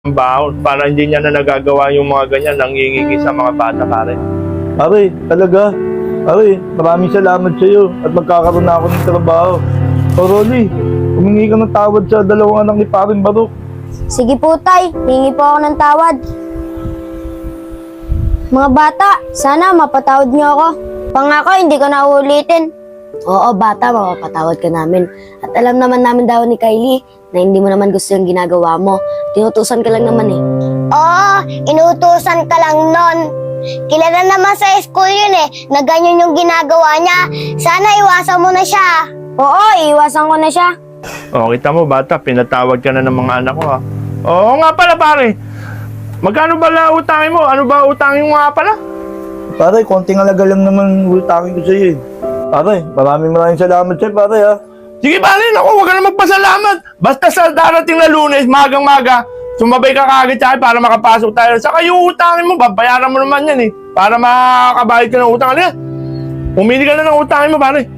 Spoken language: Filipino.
ng baon para hindi niya na nagagawa yung mga ganyan, nangingingi sa mga bata pare. Pare, talaga. Pare, maraming salamat sa iyo at magkakaroon na ako ng trabaho. O Rolly, humingi ka ng tawad sa dalawang anak ni Paring Barok. Sige po, tay. Hingi po ako ng tawad. Mga bata, sana mapatawad niyo ako. Pangako, hindi ko na uulitin. Oo, bata, mapapatawad ka namin. At alam naman namin daw ni Kylie na hindi mo naman gusto yung ginagawa mo. Tinutusan ka lang naman eh. Oo, inutusan ka lang nun. Kilala naman sa school yun na ganyan yung ginagawa niya. Sana iwasan mo na siya. Oo, iiwasan ko na siya. O, kita mo bata, pinatawad ka na ng mga anak ko ha. Oo nga pala pare. Magkano ba la utangin mo? Ano ba utangin mo nga pala? Pare, konting alaga lang naman utangin ko sa iyo. Pare, maraming salamat sa iyo, pare ha. Sige pare, naku, huwag ka na magpasalamat. Basta sa darating na Lunes, magang-maga, sumabay ka kagad sa akin para makapasok tayo. Saka yung utangin mo, babayaran mo naman yan eh. Para makabayad ka ng utang. Halika, pumili ka na ng utangin mo pare.